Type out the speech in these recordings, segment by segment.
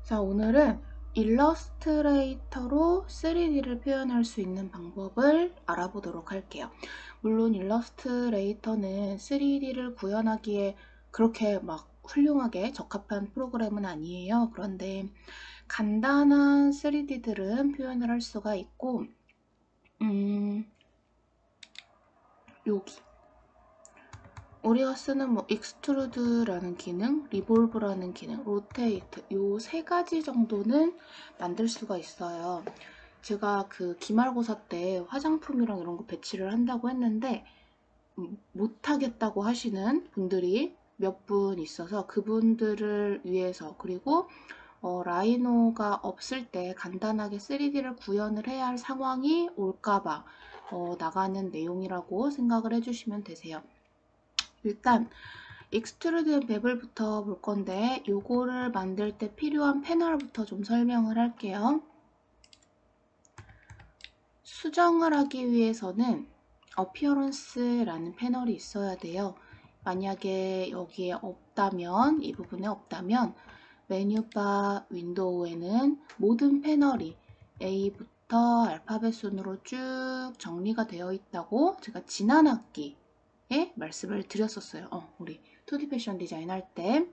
자, 오늘은 일러스트레이터로 3D를 표현할 수 있는 방법을 알아보도록 할게요. 물론 일러스트레이터는 3D를 구현하기에 그렇게 막 훌륭하게 적합한 프로그램은 아니에요. 그런데 간단한 3D들은 표현을 할 수가 있고, 여기 우리가 쓰는 뭐 익스트루드라는 기능, 리볼브라는 기능, 로테이트 요 세 가지 정도는 만들 수가 있어요. 제가 그 기말고사 때 화장품이랑 이런 거 배치를 한다고 했는데 못하겠다고 하시는 분들이 몇 분 있어서 그분들을 위해서, 그리고 라이노가 없을 때 간단하게 3D를 구현을 해야 할 상황이 올까봐 나가는 내용이라고 생각을 해주시면 되세요. 일단 익스트루드 맵을부터 볼 건데 요거를 만들 때 필요한 패널부터 좀 설명을 할게요. 수정을 하기 위해서는 어피어런스라는 패널이 있어야 돼요. 만약에 여기에 없다면, 이 부분에 없다면 메뉴바 윈도우에는 모든 패널이 A부터 알파벳 순으로 쭉 정리가 되어 있다고 제가 지난 학기에 말씀을 드렸었어요. 우리 2D 패션 디자인 할 때.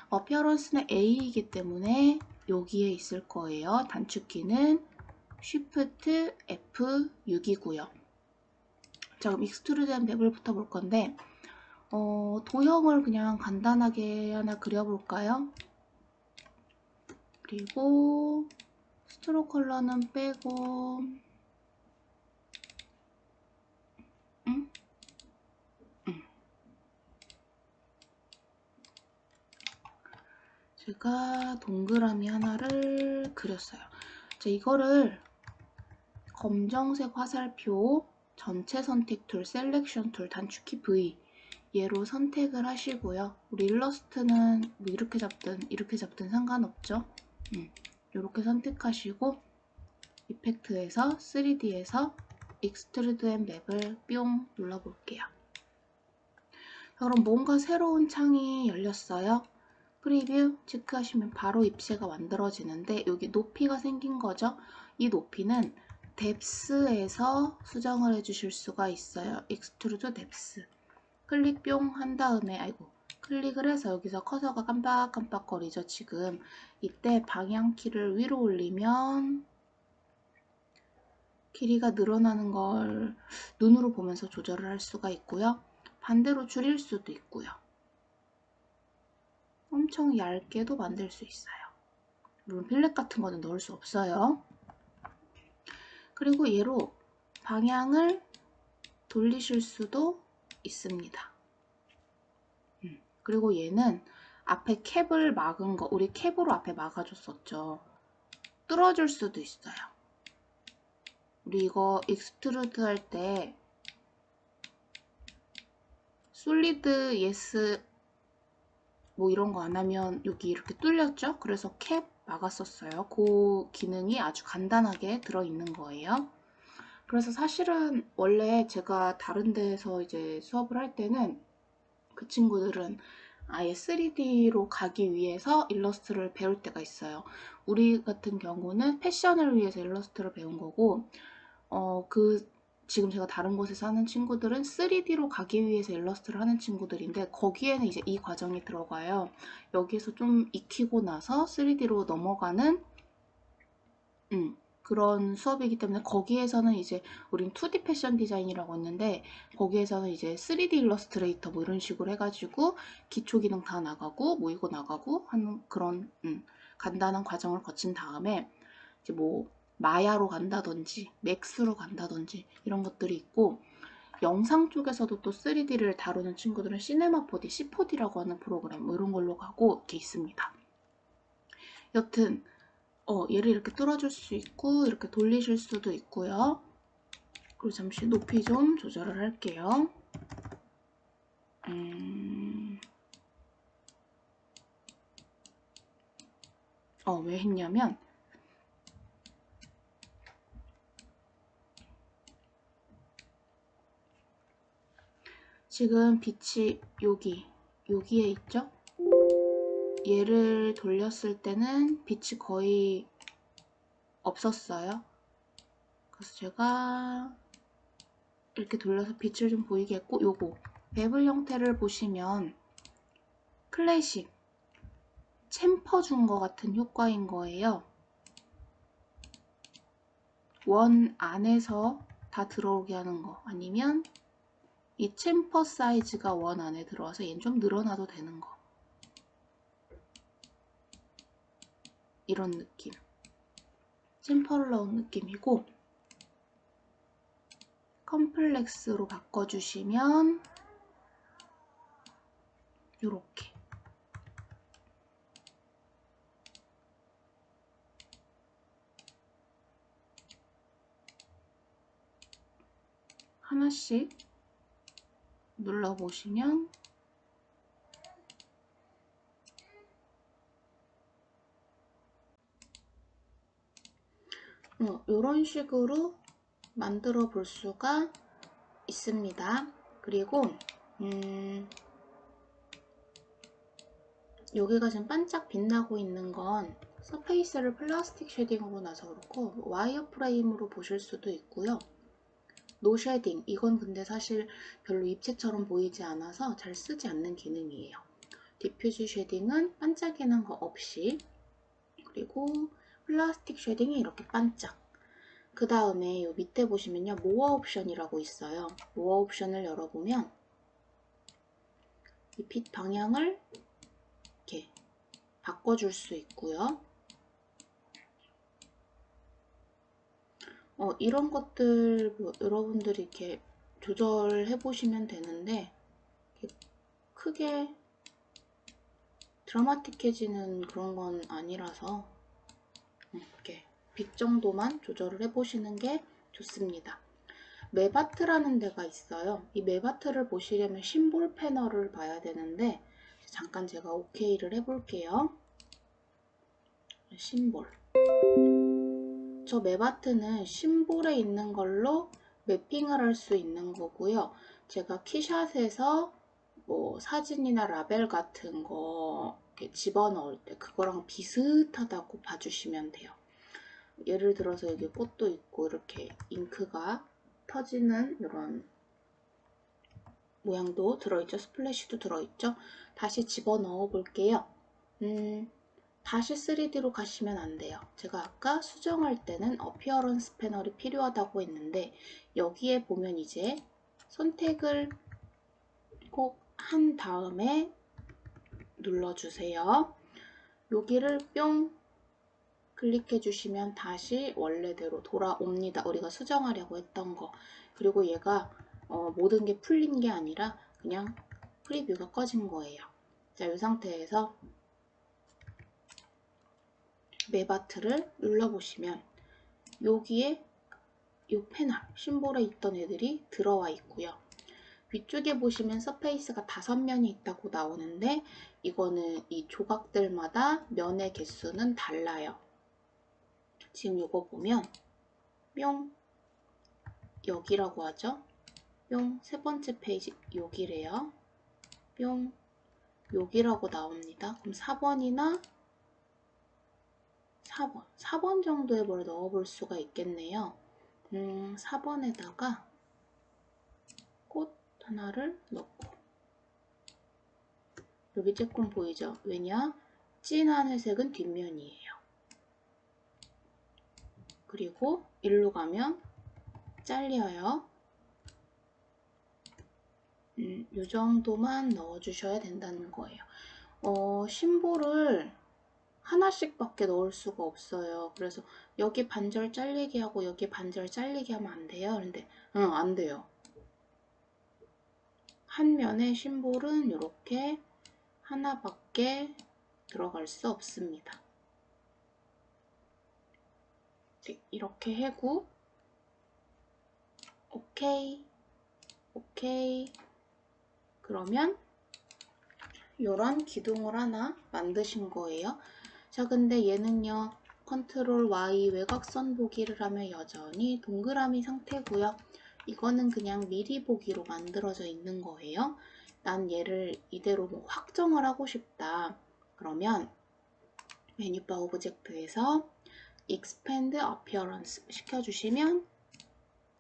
어피어런스는 A이기 때문에 여기에 있을 거예요. 단축키는 Shift F6이고요. 자, 그럼 익스트루드한 맵을부터 볼 건데 도형을 그냥 간단하게 하나 그려볼까요? 그리고 스트로크 컬러는 빼고 제가 동그라미 하나를 그렸어요. 자, 이거를 검정색 화살표, 전체 선택 툴, 셀렉션 툴, 단축키 V 얘로 선택을 하시고요. 우리 일러스트는 뭐 이렇게 잡든 상관없죠. 이렇게 선택하시고 이펙트에서 3D에서 익스트루드 앤 맵을 뿅 눌러볼게요. 그럼 뭔가 새로운 창이 열렸어요. 프리뷰 체크하시면 바로 입체가 만들어지는데 여기 높이가 생긴 거죠. 이 높이는 뎁스에서 수정을 해주실 수가 있어요. 익스트루드 뎁스. 클릭 뿅 한 다음에 클릭을 해서 여기서 커서가 깜빡깜빡거리죠. 지금 이때 방향키를 위로 올리면 길이가 늘어나는 걸 눈으로 보면서 조절을 할 수가 있고요. 반대로 줄일 수도 있고요. 엄청 얇게도 만들 수 있어요. 물론 필렛 같은 거는 넣을 수 없어요. 그리고 얘로 방향을 돌리실 수도 있습니다. 그리고 얘는 앞에 캡을 막은 거, 우리 캡으로 앞에 막아줬었죠. 뚫어줄 수도 있어요. 우리 이거 익스트루드 할 때 솔리드 예스 뭐 이런 거 안 하면 여기 이렇게 뚫렸죠? 그래서 캡 막았었어요. 그 기능이 아주 간단하게 들어있는 거예요. 그래서 사실은 원래 제가 다른 데서 이제 수업을 할 때는 그 친구들은 아예 3D로 가기 위해서 일러스트를 배울 때가 있어요. 우리 같은 경우는 패션을 위해서 일러스트를 배운 거고 지금 제가 다른 곳에서 하는 친구들은 3D로 가기 위해서 일러스트를 하는 친구들인데 거기에는 이제 이 과정이 들어가요. 여기에서 좀 익히고 나서 3D로 넘어가는 그런 수업이기 때문에 거기에서는 이제 우린 2D 패션 디자인이라고 했는데 거기에서는 이제 3D 일러스트레이터 뭐 이런 식으로 해가지고 기초 기능 다 나가고 모이고 나가고 하는 그런 간단한 과정을 거친 다음에 이제 뭐 마야로 간다든지 맥스로 간다든지 이런 것들이 있고, 영상 쪽에서도 또 3D를 다루는 친구들은 시네마 4D, C4D라고 하는 프로그램 뭐 이런 걸로 가고 이렇게 있습니다. 여튼 얘를 이렇게 뚫어줄 수 있고 이렇게 돌리실 수도 있고요. 그리고 잠시 높이 좀 조절을 할게요. 왜 했냐면 지금 빛이 여기에 있죠? 얘를 돌렸을 때는 빛이 거의 없었어요. 그래서 제가 이렇게 돌려서 빛을 좀 보이게 했고, 요거 베블 형태를 보시면 클래식 챔퍼 준 것 같은 효과인 거예요. 원 안에서 다 들어오게 하는 거, 아니면 이 챔퍼 사이즈가 원 안에 들어와서 얘는 좀 늘어나도 되는 거, 이런 느낌. 챔퍼를 넣은 느낌이고, 컴플렉스로 바꿔주시면 요렇게 하나씩 눌러보시면 이런 식으로 만들어 볼 수가 있습니다. 그리고 여기가 지금 반짝 빛나고 있는 건 서페이스를 플라스틱 쉐딩으로 나서 그렇고, 와이어 프레임으로 보실 수도 있고요. 노 쉐딩, 이건 근데 사실 별로 입체처럼 보이지 않아서 잘 쓰지 않는 기능이에요. 디퓨즈 쉐딩은 반짝이는 거 없이, 그리고 플라스틱 쉐딩이 이렇게 반짝. 그 다음에 요 밑에 보시면요, 모어 옵션이라고 있어요. 모어 옵션을 열어보면 이 빛 방향을 이렇게 바꿔줄 수 있고요. 이런 것들 여러분들이 이렇게 조절해 보시면 되는데, 크게 드라마틱해지는 그런 건 아니라서 이렇게 빛 정도만 조절을 해 보시는 게 좋습니다. 맵아트라는 데가 있어요. 이 맵아트를 보시려면 심볼 패널을 봐야 되는데, 잠깐 제가 OK를 해볼게요. 심볼. 저 맵아트는 심볼에 있는 걸로 매핑을 할 수 있는 거고요. 제가 키샷에서 뭐 사진이나 라벨 같은 거 이렇게 집어넣을 때 그거랑 비슷하다고 봐주시면 돼요. 예를 들어서 여기 꽃도 있고 이렇게 잉크가 터지는 이런 모양도 들어있죠. 스플래시도 들어있죠. 다시 집어넣어 볼게요. 다시 3D로 가시면 안 돼요. 제가 아까 수정할 때는 어피어런스 패널이 필요하다고 했는데, 여기에 보면 이제 선택을 꼭 한 다음에 눌러주세요. 여기를 뿅 클릭해 주시면 다시 원래대로 돌아옵니다. 우리가 수정하려고 했던 거. 그리고 얘가 모든 게 풀린 게 아니라 그냥 프리뷰가 꺼진 거예요. 자, 이 상태에서 맵아트를 눌러보시면 여기에 이 패널, 심볼에 있던 애들이 들어와 있고요. 위쪽에 보시면 서페이스가 5면이 있다고 나오는데, 이거는 이 조각들마다 면의 개수는 달라요. 지금 이거 보면 뿅, 여기라고 하죠. 뿅, 세 번째 페이지 여기래요. 뿅, 여기라고 나옵니다. 그럼 4번이나 4번 정도의 뭘 넣어볼 수가 있겠네요. 4번에다가 꽃 하나를 넣고, 여기 조금 보이죠? 왜냐? 진한 회색은 뒷면이에요. 그리고 일로 가면 잘려요. 이 정도만 넣어주셔야 된다는 거예요. 심볼을 하나씩 밖에 넣을 수가 없어요. 그래서 여기 반절 잘리게 하고 여기 반절 잘리게 하면 안 돼요. 근데 안 돼요. 한 면의 심볼은 이렇게 하나밖에 들어갈 수 없습니다. 이렇게 해고 오케이, 오케이. 그러면 이런 기둥을 하나 만드신 거예요. 자, 근데 얘는요, 컨트롤 Y 외곽선 보기를 하면 여전히 동그라미 상태고요. 이거는 그냥 미리 보기로 만들어져 있는 거예요. 난 얘를 이대로 뭐 확정을 하고 싶다. 그러면 메뉴바 오브젝트에서 Expand Appearance 시켜주시면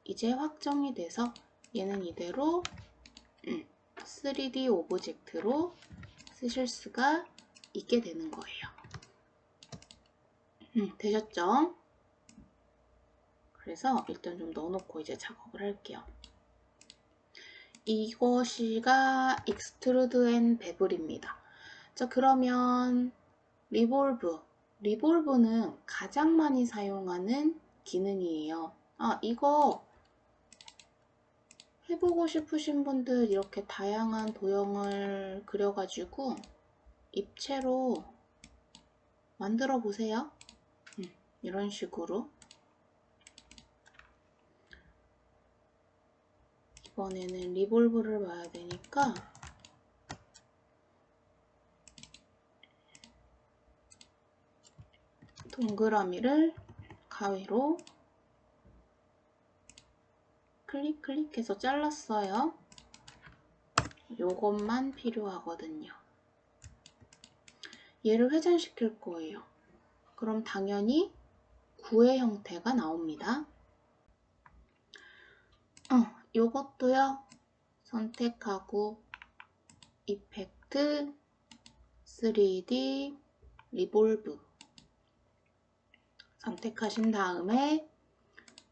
이제 확정이 돼서 얘는 이대로 3D 오브젝트로 쓰실 수가 있게 되는 거예요. 되셨죠? 그래서 일단 좀 넣어놓고 이제 작업을 할게요. 이것이가 익스트루드 앤 베블입니다. 자, 그러면 리볼브는 가장 많이 사용하는 기능이에요. 이거 해보고 싶으신 분들 이렇게 다양한 도형을 그려가지고 입체로 만들어 보세요. 이런 식으로. 이번에는 리볼브를 봐야 되니까 동그라미를 가위로 클릭해서 잘랐어요. 요것만 필요하거든요. 얘를 회전시킬 거예요. 그럼 당연히 구의 형태가 나옵니다. 요것도요. 선택하고 이펙트 3D 리볼브 선택하신 다음에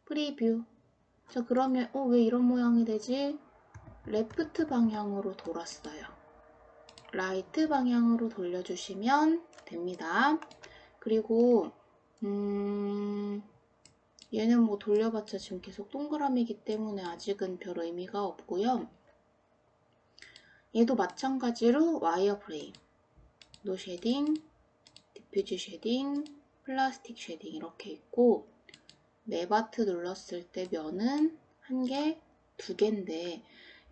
프리뷰. 자, 그러면 왜 이런 모양이 되지? 레프트 방향으로 돌았어요. 라이트 방향으로 돌려주시면 됩니다. 그리고 얘는 뭐 돌려봤자 지금 계속 동그라미이기 때문에 아직은 별 의미가 없고요. 얘도 마찬가지로 와이어 프레임, 노 쉐딩, 디퓨즈 쉐딩, 플라스틱 쉐딩 이렇게 있고, 맵아트 눌렀을 때 면은 1개, 2개인데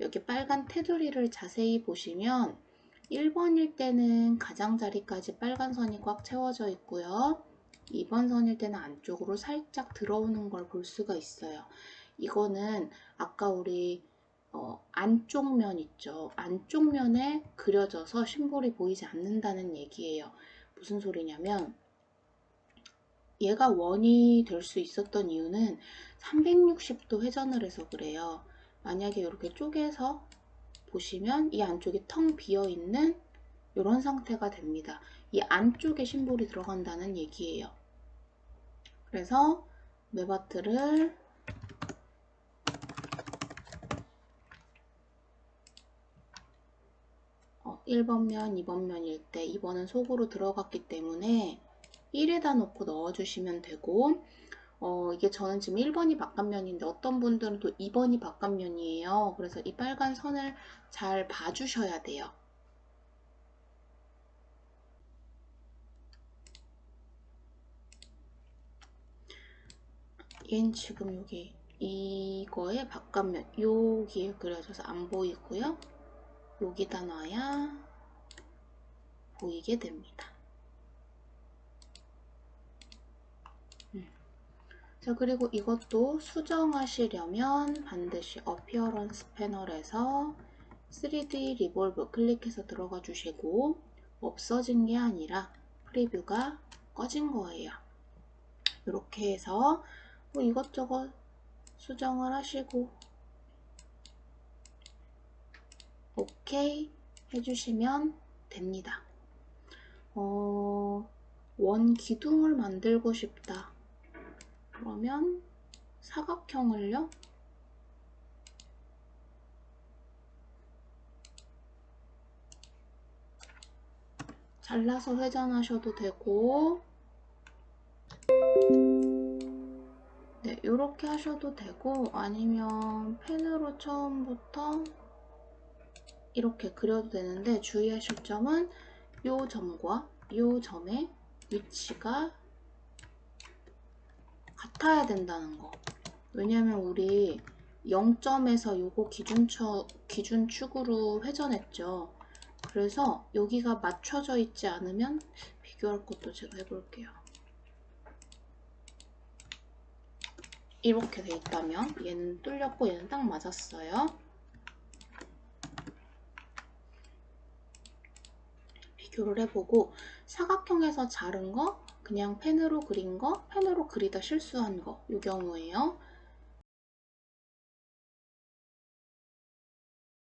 여기 빨간 테두리를 자세히 보시면 1번일 때는 가장자리까지 빨간 선이 꽉 채워져 있고요. 2번 선일 때는 안쪽으로 살짝 들어오는 걸 볼 수가 있어요. 이거는 아까 우리 안쪽 면 있죠. 안쪽 면에 그려져서 심볼이 보이지 않는다는 얘기예요. 무슨 소리냐면 얘가 원이 될 수 있었던 이유는 360도 회전을 해서 그래요. 만약에 이렇게 쪼개서 보시면 이 안쪽이 텅 비어있는 이런 상태가 됩니다. 이 안쪽에 심볼이 들어간다는 얘기예요. 그래서 맵아트를 1번 면, 2번 면일 때 2번은 속으로 들어갔기 때문에 1에다 놓고 넣어주시면 되고, 이게 저는 지금 1번이 바깥면인데 어떤 분들은 또 2번이 바깥면이에요. 그래서 이 빨간 선을 잘 봐주셔야 돼요. 얘는 지금 여기 이거의 바깥면 여기에 그려져서 안 보이고요. 여기다 놔야 보이게 됩니다. 자, 그리고 이것도 수정하시려면 반드시 어피어런스 패널에서 3D 리볼브 클릭해서 들어가 주시고, 없어진 게 아니라 프리뷰가 꺼진 거예요. 이렇게 해서 뭐 이것저것 수정을 하시고 오케이 해주시면 됩니다. 원 기둥을 만들고 싶다. 그러면 사각형을요. 잘라서 회전하셔도 되고, 네, 이렇게 하셔도 되고, 아니면 펜으로 처음부터 이렇게 그려도 되는데, 주의하실 점은 이 점과 이 점의 위치가 같아야 된다는 거. 왜냐면 우리 0점에서 요거 기준축으로 회전했죠. 그래서 여기가 맞춰져 있지 않으면 비교할 것도 제가 해볼게요. 이렇게 돼 있다면 얘는 뚫렸고 얘는 딱 맞았어요. 비교를 해보고 사각형에서 자른 거, 그냥 펜으로 그린 거, 펜으로 그리다 실수한 거 이 경우에요.